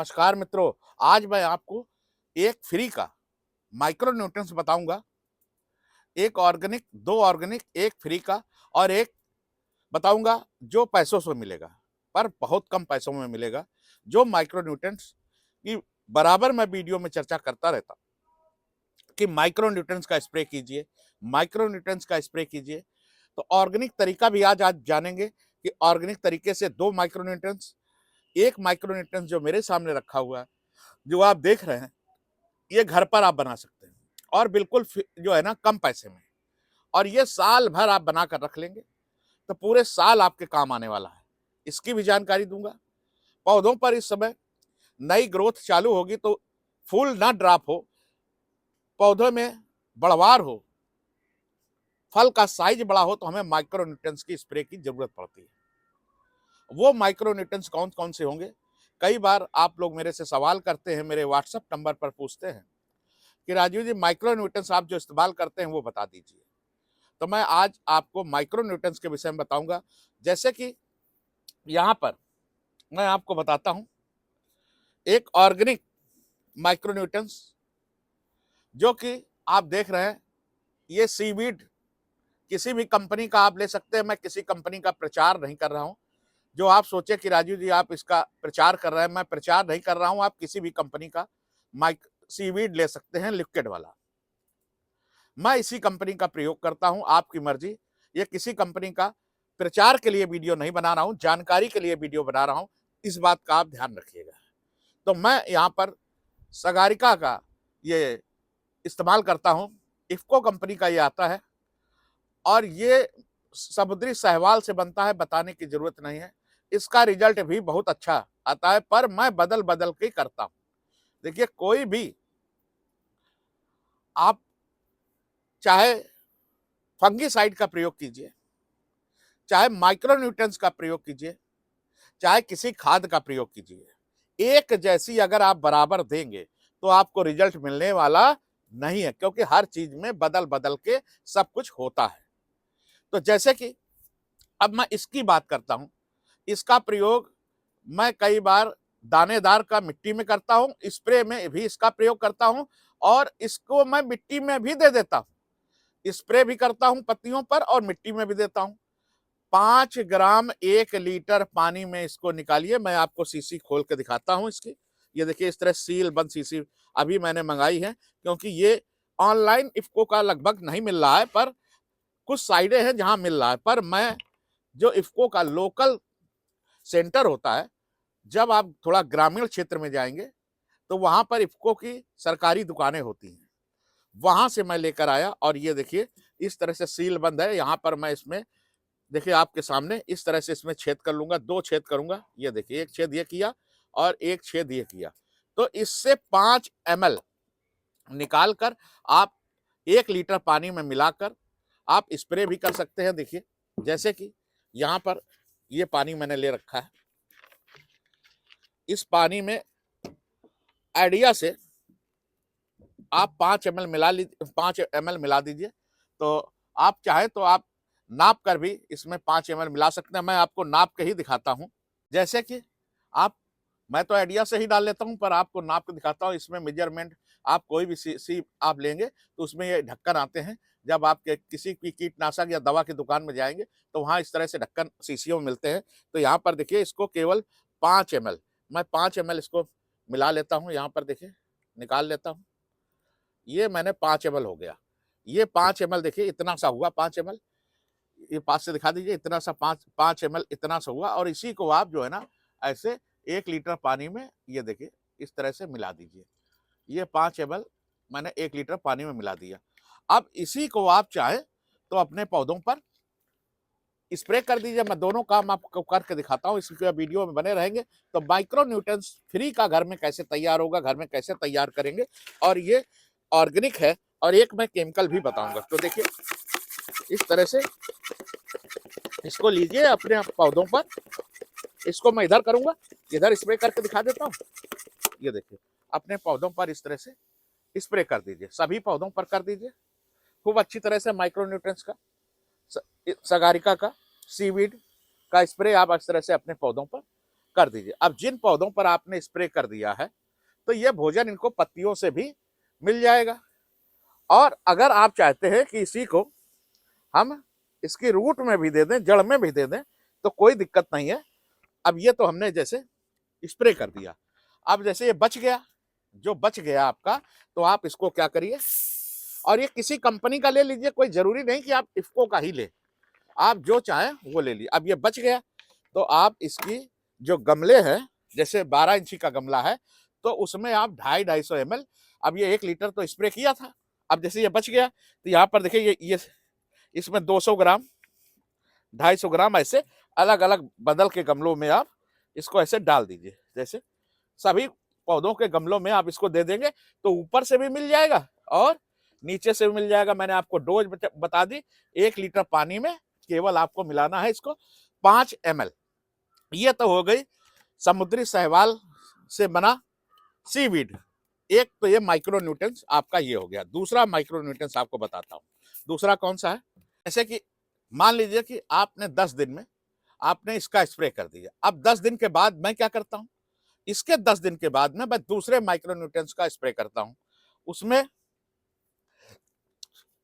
नमस्कार मित्रों, आज मैं आपको एक फ्री का माइक्रो न्यूट्रिएंट्स बताऊंगा। एक ऑर्गेनिक, दो ऑर्गेनिक, एक फ्री का और एक बताऊंगा जो पैसों से मिलेगा, पर बहुत कम पैसों में मिलेगा। जो माइक्रो न्यूट्रिएंट्स की बराबर मैं वीडियो में चर्चा करता रहता कि माइक्रो न्यूट्रिएंट्स का स्प्रे कीजिए, माइक्रो न्यूट्रिएंट्स का स्प्रे कीजिए। तो ऑर्गेनिक तरीका भी आज जानेंगे कि ऑर्गेनिक तरीके से दो माइक्रो न्यूट्रिएंट्स, एक माइक्रो न्यूट्रिएंट्स जो मेरे सामने रखा हुआ है, जो आप देख रहे हैं, ये घर पर आप बना सकते हैं और बिल्कुल जो है ना कम पैसे में, और ये साल भर आप बना कर रख लेंगे तो पूरे साल आपके काम आने वाला है। इसकी भी जानकारी दूंगा। पौधों पर इस समय नई ग्रोथ चालू होगी तो फूल ना ड्रॉप हो, पौधों में बढ़वार हो, फल का साइज बड़ा हो, तो हमें माइक्रो न्यूट्रिएंट्स की स्प्रे की जरूरत पड़ती है। वो माइक्रो न्यूट्रिएंट्स कौन कौन से होंगे? कई बार आप लोग मेरे से सवाल करते हैं, मेरे व्हाट्सएप नंबर पर पूछते हैं कि राजीव जी माइक्रो न्यूट्रिएंट्स आप जो इस्तेमाल करते हैं वो बता दीजिए। तो मैं आज आपको माइक्रो न्यूट्रिएंट्स के विषय में बताऊंगा। जैसे कि यहाँ पर मैं आपको बताता हूँ एक ऑर्गेनिक माइक्रो न्यूट्रिएंट्स, जो कि आप देख रहे हैं, ये सीवीड किसी भी कंपनी का आप ले सकते हैं। मैं किसी कंपनी का प्रचार नहीं कर रहा हूँ। जो आप सोचे कि राजीव जी आप इसका प्रचार कर रहे हैं, मैं प्रचार नहीं कर रहा हूँ। आप किसी भी कंपनी का सीवीड ले सकते हैं, लिक्विड वाला। मैं इसी कंपनी का प्रयोग करता हूं, आपकी मर्जी। ये किसी कंपनी का प्रचार के लिए वीडियो नहीं बना रहा हूं, जानकारी के लिए वीडियो बना रहा हूं। इस बात का आप ध्यान रखिएगा। तो मैं यहां पर सगारिका का ये इस्तेमाल करता हूं। इफ्को कंपनी का ये आता है और ये समुद्री शैवाल से बनता है, बताने की जरूरत नहीं है। इसका रिजल्ट भी बहुत अच्छा आता है, पर मैं बदल बदल के करता हूं। देखिए, कोई भी आप चाहे फंगीसाइड का प्रयोग कीजिए, चाहे माइक्रो न्यूट्रिएंट्स का प्रयोग कीजिए, चाहे किसी खाद का प्रयोग कीजिए, एक जैसी अगर आप बराबर देंगे तो आपको रिजल्ट मिलने वाला नहीं है, क्योंकि हर चीज में बदल बदल के सब कुछ होता है। तो जैसे कि अब मैं इसकी बात करता हूं, इसका प्रयोग मैं कई बार दानेदार का मिट्टी में करता हूं, स्प्रे में भी इसका प्रयोग करता हूं, और इसको मैं मिट्टी में भी दे देता हूं। स्प्रे भी करता हूं पत्तियों पर और मिट्टी में भी देता हूं। 5 ग्राम 1 लीटर पानी में इसको निकालिए। मैं आपको शीशी खोल के दिखाता हूं इसकी। ये देखिए, इस तरह सील बंद शीशी अभी मैंने मंगाई है, क्योंकि ये ऑनलाइन इफ्को का लगभग नहीं मिल रहा है, पर कुछ साइडें हैं जहां मिल रहा है। पर मैं जो इफ्को का लोकल सेंटर होता है, जब आप थोड़ा ग्रामीण क्षेत्र में जाएंगे तो वहां पर इफ्को की सरकारी दुकानें होती हैं, वहां से मैं लेकर आया। और ये देखिए, इस तरह से सील बंद है। यहाँ पर मैं इसमें देखिए आपके सामने इस तरह से इसमें छेद कर लूंगा, 2 छेद करूंगा। ये देखिए, एक छेद ये किया और एक छेद ये किया। तो इससे 5 ml निकाल कर आप 1 लीटर पानी में मिलाकर आप स्प्रे भी कर सकते हैं। देखिए, जैसे कि यहाँ पर ये पानी मैंने ले रखा है, इस पानी में आइडिया से आप 5 ml 5 ml मिला दीजिए। तो आप चाहे तो आप नाप कर भी इसमें 5 ml मिला सकते हैं। मैं आपको नाप के ही दिखाता हूं। जैसे कि आप, मैं तो आइडिया से ही डाल लेता हूं, पर आपको नाप के दिखाता हूं। इसमें मेजरमेंट आप कोई भी सी आप लेंगे तो उसमें ये ढक्कन आते हैं। जब आप किसी की कीटनाशक या दवा की दुकान में जाएंगे तो वहां इस तरह से ढक्कन शीशियों में मिलते हैं। तो यहाँ पर देखिए, इसको केवल 5 ml, मैं 5 ml इसको मिला लेता हूँ। यहाँ पर देखिए, निकाल लेता हूँ। ये मैंने 5 ml हो गया। ये 5 ml देखिए, इतना सा हुआ 5 ml। ये पास से दिखा दीजिए, इतना सा 5 ml इतना सा हुआ। और इसी को आप जो है ना ऐसे 1 लीटर पानी में, ये देखिए, इस तरह से मिला दीजिए। ये 5 ml मैंने 1 लीटर पानी में मिला दिया। अब इसी को आप चाहे तो अपने पौधों पर स्प्रे कर दीजिए। मैं दोनों काम आपको करके दिखाता हूँ, इसके वीडियो में बने रहेंगे। तो माइक्रो न्यूट्रिएंट्स फ्री का घर में कैसे तैयार होगा, घर में कैसे तैयार करेंगे, और ये ऑर्गेनिक है, और एक मैं केमिकल भी बताऊंगा। तो देखिए, इस तरह से इसको लीजिए अपने पौधों पर। इसको मैं इधर करूंगा, इधर स्प्रे करके दिखा देता हूँ। ये देखिए, अपने पौधों पर इस तरह से स्प्रे कर दीजिए, सभी पौधों पर कर दीजिए खूब अच्छी तरह से। माइक्रो न्यूट्रिएंट्स का, सगारिका का, सीवीड का स्प्रे आप इस तरह से अपने पौधों पर कर दीजिए। अब जिन पौधों पर आपने स्प्रे कर दिया है तो ये भोजन इनको पत्तियों से भी मिल जाएगा। और अगर आप चाहते हैं कि इसी को हम इसकी रूट में भी दे दें, जड़ में भी दे दें, तो कोई दिक्कत नहीं है। अब ये तो हमने जैसे स्प्रे कर दिया, अब जैसे ये बच गया, जो बच गया आपका, तो आप इसको क्या करिए, और ये किसी कंपनी का ले लीजिए, कोई जरूरी नहीं कि आप इफ्को का ही ले, आप जो चाहें वो ले लीजिए। अब ये बच गया तो आप इसकी जो गमले हैं, जैसे 12 इंची का गमला है तो उसमें आप 250-250 ml, अब ये 1 लीटर तो स्प्रे किया था, अब जैसे ये बच गया तो यहाँ पर देखिए ये इसमें 200 ग्राम 250 ग्राम ऐसे अलग अलग बदल के गमलों में आप इसको ऐसे डाल दीजिए। जैसे सभी पौधों के गमलों में आप इसको दे देंगे तो ऊपर से भी मिल जाएगा और नीचे से भी मिल जाएगा। मैंने आपको डोज बता दी, 1 लीटर पानी में केवल आपको मिलाना है इसको 5 ml। ये तो हो गई समुद्री शैवाल से बना सीवीड। एक तो ये माइक्रोन्यूट्रिएंट्स आपका ये हो गया। दूसरा माइक्रोन्यूट्रिएंट्स आपको बताता हूँ, दूसरा कौन सा है। जैसे कि मान लीजिए कि आपने 10 दिन में आपने इसका स्प्रे कर दिया, अब 10 दिन के बाद मैं क्या करता हूँ, इसके 10 दिन के बाद में मैं दूसरे माइक्रोन्यूट्रिएंट्स का स्प्रे करता हूँ। उसमें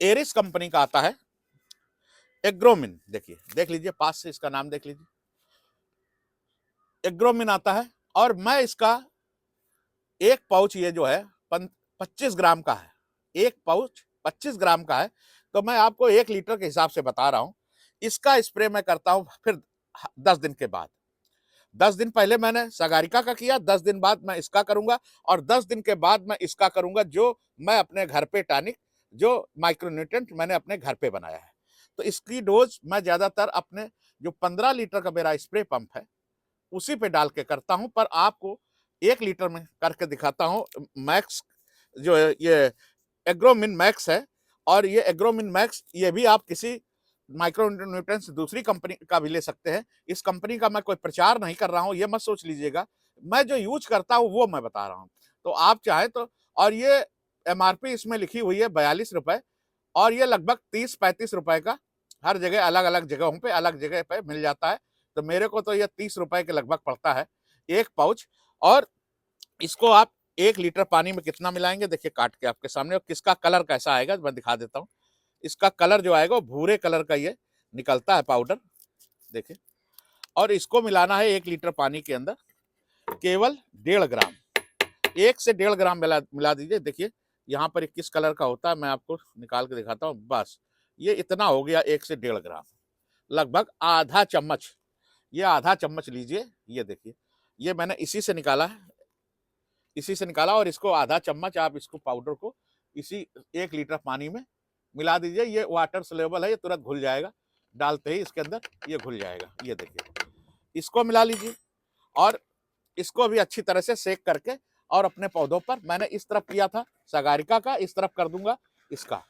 एरिस कंपनी का आता है एग्रोमिन, देखिए देख लीजिए पास से इसका नाम देख लीजिए, एग्रोमिन आता है। और मैं इसका एक पाउच ये जो है 25 ग्राम का है, एक पाउच 25 ग्राम का है, तो मैं आपको 1 लीटर के हिसाब से बता रहा हूं। इसका स्प्रे मैं करता हूं फिर 10 दिन के बाद। 10 दिन पहले मैंने सगारिका का किया, 10 दिन बाद मैं इसका करूंगा और 10 दिन के बाद मैं इसका करूंगा, जो मैं अपने घर पे टॉनिक, जो माइक्रोन्यूट्रिएंट मैंने अपने घर पे बनाया है। तो इसकी डोज मैं ज्यादातर अपने जो 15 लीटर का मेरा स्प्रे पंप है उसी पे डाल के करता हूं, पर आपको 1 लीटर में करके दिखाता हूं। मैक्स जो है ये एग्रोमिन मैक्स है, और ये एग्रोमिन मैक्स ये भी आप किसी माइक्रोन्यूट्रिएंट्स दूसरी कंपनी का भी ले सकते हैं। इस कंपनी का मैं कोई प्रचार नहीं कर रहा हूं, ये मत सोच लीजिएगा, मैं जो यूज करता हूं वो मैं बता रहा हूं। तो आप चाहे तो, और ये एमआरपी इसमें लिखी हुई है 42 रुपए, और ये लगभग 30-35 रुपए का हर जगह अलग अलग जगहों पे अलग जगह पे मिल जाता है। तो मेरे को तो ये 30 रुपए के लगभग पड़ता है एक पाउच। और इसको आप 1 लीटर पानी में कितना मिलाएंगे, देखिए काट के आपके सामने, और किसका कलर कैसा आएगा मैं दिखा देता हूँ। इसका कलर जो आएगा भूरे कलर का ये निकलता है पाउडर, देखिए। और इसको मिलाना है 1 लीटर पानी के अंदर केवल 1.5 ग्राम, 1 से 1.5 ग्राम मिला दीजिए। देखिए यहाँ पर किस कलर का होता है मैं आपको निकाल के दिखाता हूँ। बस ये इतना हो गया, 1 से 1.5 ग्राम, लगभग आधा चम्मच, ये आधा चम्मच लीजिए। ये देखिए ये मैंने इसी से निकाला है, इसी से निकाला, और इसको आधा चम्मच आप इसको पाउडर को इसी 1 लीटर पानी में मिला दीजिए। ये वाटर सोल्यूबल है, ये तुरंत घुल जाएगा, डालते ही इसके अंदर ये घुल जाएगा। ये देखिए इसको मिला लीजिए, और इसको भी अच्छी तरह से सेक करके, और अपने पौधों पर मैंने इस तरफ किया था सगारिका का, इस तरफ कर दूंगा इसका।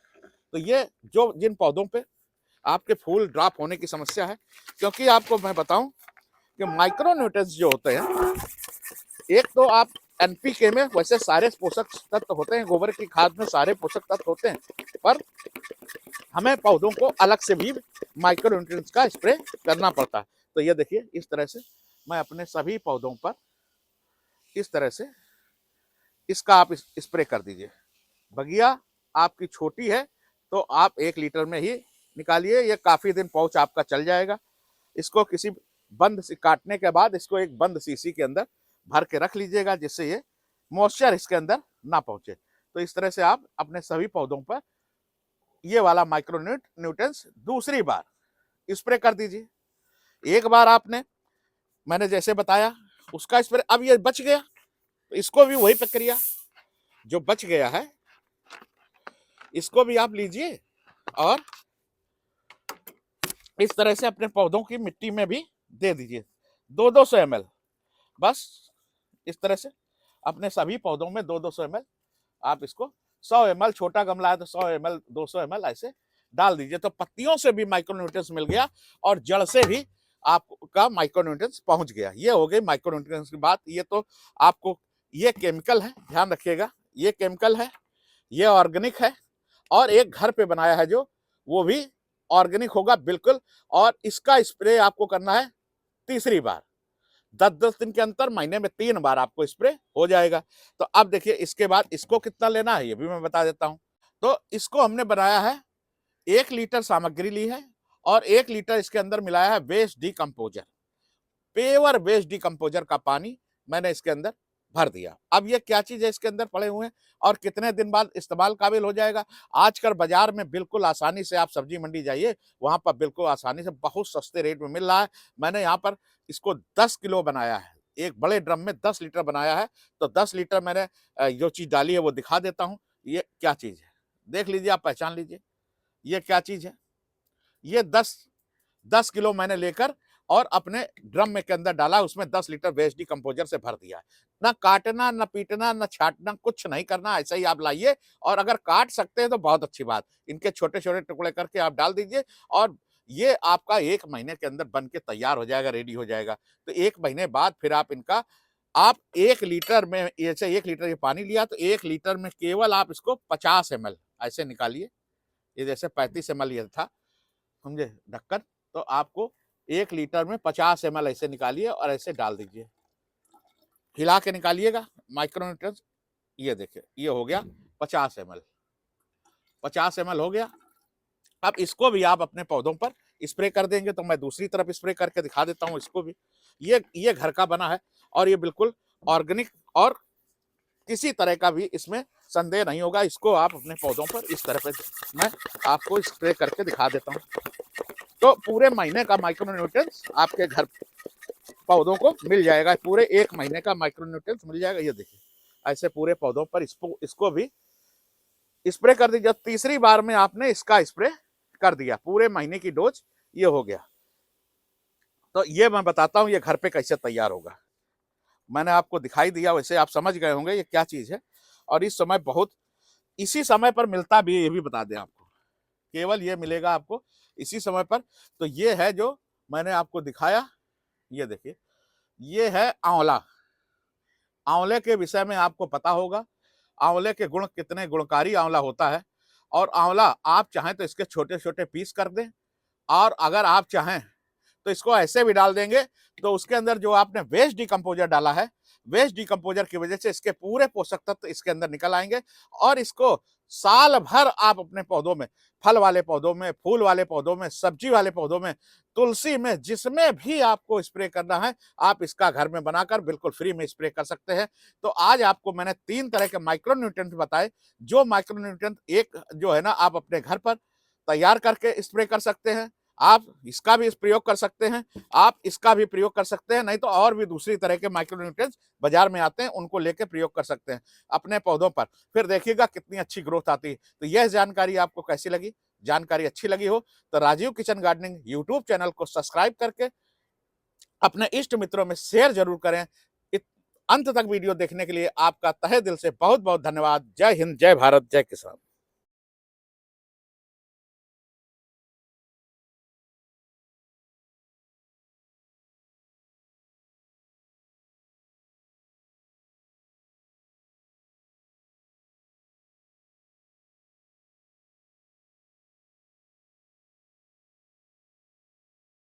तो ये जो जिन पौधों पे आपके फूल ड्रॉप होने की समस्या है, क्योंकि आपको मैं बताऊं कि माइक्रोन्यूट्रिएंट्स जो होते हैं, एक तो आप एनपीके में वैसे सारे पोषक तत्व होते हैं, गोबर की खाद में सारे पोषक तत्व होते हैं, पर हमें पौधों को अलग से भी माइक्रोन्यूट्रिएंट्स का स्प्रे करना पड़ता है। तो ये देखिए इस तरह से मैं अपने सभी पौधों पर इस तरह से इसका आप स्प्रे कर दीजिए। बगिया आपकी छोटी है तो आप 1 लीटर में ही निकालिए, ये काफी दिन पाउच आपका चल जाएगा। इसको किसी बंद से काटने के बाद इसको एक बंद शीशी के अंदर भर के रख लीजिएगा, जिससे ये मॉइस्चर इसके अंदर ना पहुंचे। तो इस तरह से आप अपने सभी पौधों पर ये वाला माइक्रोन्यूट्रिएंट्स दूसरी बार स्प्रे कर दीजिए। एक बार आपने मैंने जैसे बताया उसका स्प्रे, अब ये बच गया तो इसको भी वही प्रक्रिया, जो बच गया है इसको भी आप लीजिए और इस तरह से अपने पौधों की मिट्टी में भी दे दीजिए 200-200 ml। बस इस तरह से अपने सभी पौधों में 200-200 ml आप इसको 100 ml, छोटा गमला है तो 100 ml 200 ml ऐसे डाल दीजिए। तो पत्तियों से भी माइक्रोन्यूट्रिएंट्स मिल गया और जड़ से भी आपका माइक्रोन्यूट्रिएंट्स पहुंच गया। ये हो गई माइक्रोन्यूट्रिएंट्स की बात। ये तो आपको, ये केमिकल है, ध्यान रखिएगा, ये केमिकल है, ये ऑर्गेनिक है, और एक घर पे बनाया है जो वो भी ऑर्गेनिक होगा बिल्कुल। और इसका स्प्रे आपको करना है तीसरी बार। 10-10 दिन के अंतर महीने में 3 बार आपको स्प्रे हो जाएगा। तो अब देखिए इसके बाद इसको कितना लेना है ये भी मैं बता देता हूँ। तो इसको हमने बनाया है 1 लीटर सामग्री ली है और 1 लीटर इसके अंदर मिलाया है वेस्ट डिकम्पोज़र। पेवर वेस्ट डिकम्पोज़र का पानी मैंने इसके अंदर भर दिया। अब ये क्या चीज़ है इसके अंदर पड़े हुए हैं और कितने दिन बाद इस्तेमाल काबिल हो जाएगा? आजकल बाज़ार में बिल्कुल आसानी से आप सब्ज़ी मंडी जाइए, वहाँ पर बिल्कुल आसानी से बहुत सस्ते रेट में मिल रहा है। मैंने यहाँ पर इसको 10 किलो बनाया है। एक बड़े ड्रम में 10 लीटर बनाया है, तो 10 लीटर मैंने जो चीज़ डाली है वो दिखा देता हूँ। ये क्या चीज़ है? देख लीजिए, आप पहचान लीजिए। ये क्या चीज़ है? ये 10 किलो मैंने लेकर और अपने ड्रम में के अंदर डाला, उसमें 10 लीटर वेस्ट डिकम्पोज़र से भर दिया है। ना काटना, ना पीटना, ना छाँटना, कुछ नहीं करना, ऐसे ही आप लाइए और अगर काट सकते हैं तो बहुत अच्छी बात। इनके छोटे-छोटे टुकड़े करके आप डाल दीजिए और ये आपका 1 महीने के अंदर बन के तैयार हो जाएगा, रेडी हो जाएगा। तो 1 महीने बाद फिर आप इनका आप 1 लीटर में जैसे 1 लीटर ये पानी लिया तो 1 लीटर में केवल आप इसको 50 एमएल ऐसे निकालिए। ये जैसे 35 एमएल ये था, समझे ढक्कन, तो आपको 1 लीटर में 50 एमएल ऐसे निकालिए और ऐसे डाल दीजिए। हिला के निकालिएगा माइक्रोन्यूट्रिएंट्स। ये देखिए, ये हो गया 50 एमएल। 50 एमएल हो गया। अब इसको भी आप अपने पौधों पर स्प्रे कर देंगे, तो मैं दूसरी तरफ स्प्रे करके दिखा देता हूँ इसको भी। ये घर का बना है और ये बिल्कुल ऑर्गेनिक और किसी तरह का भी इसमें संदेह नहीं होगा। इसको आप अपने पौधों पर इस तरह से मैं आपको स्प्रे करके दिखा देता हूँ। तो पूरे महीने का माइक्रोन्यूट्रिएंट्स आपके घर पौधों को मिल जाएगा। पूरे 1 महीने का माइक्रोन्यूट्रिएंट्स मिल जाएगा। ये देखिए, ऐसे पूरे पौधों पर इसको भी स्प्रे कर दीजिए। तीसरी बार में आपने इसका स्प्रे कर दिया, पूरे महीने की डोज ये हो गया। तो ये मैं बताता हूँ ये घर पे कैसे तैयार होगा। मैंने आपको दिखाई दिया, वैसे आप समझ गए होंगे ये क्या चीज़ है और इस समय बहुत इसी समय पर मिलता भी है, ये भी बता दें आपको। केवल ये मिलेगा आपको इसी समय पर। तो ये है जो मैंने आपको दिखाया, ये देखिए, ये है आंवला। आंवले के विषय में आपको पता होगा, आंवले के गुण कितने गुणकारी आंवला होता है और आंवला आप चाहें तो इसके छोटे-छोटे पीस कर दें और अगर आप चाहें तो इसको ऐसे भी डाल देंगे, तो उसके अंदर जो आपने वेस्ट डिकम्पोज़र डाला है, वेस्ट डिकम्पोज़र की वजह से इसके पूरे पोषक तत्व इसके अंदर निकल आएँगे और इसको साल भर आप अपने पौधों में, फल वाले पौधों में, फूल वाले पौधों में, सब्जी वाले पौधों में, तुलसी में, जिसमें भी आपको स्प्रे करना है, आप इसका घर में बनाकर बिल्कुल फ्री में स्प्रे कर सकते हैं। तो आज आपको मैंने 3 तरह के माइक्रोन्यूट्रिएंट बताए, जो माइक्रोन्यूट्रिएंट एक जो है ना आप अपने घर पर तैयार करके स्प्रे कर सकते हैं। आप इसका भी प्रयोग कर सकते हैं, आप इसका भी प्रयोग कर सकते हैं, नहीं तो और भी दूसरी तरह के माइक्रोन्यूट्रिएंट्स बाजार में आते हैं, उनको लेके प्रयोग कर सकते हैं अपने पौधों पर। फिर देखिएगा कितनी अच्छी ग्रोथ आती है। तो यह जानकारी आपको कैसी लगी? जानकारी अच्छी लगी हो तो Rajiv kitchen gardening YouTube channel को सब्सक्राइब करके अपने इष्ट मित्रों में शेयर जरूर करें। अंत तक वीडियो देखने के लिए आपका तहे दिल से बहुत बहुत धन्यवाद। जय हिंद, जय भारत, जय किसान।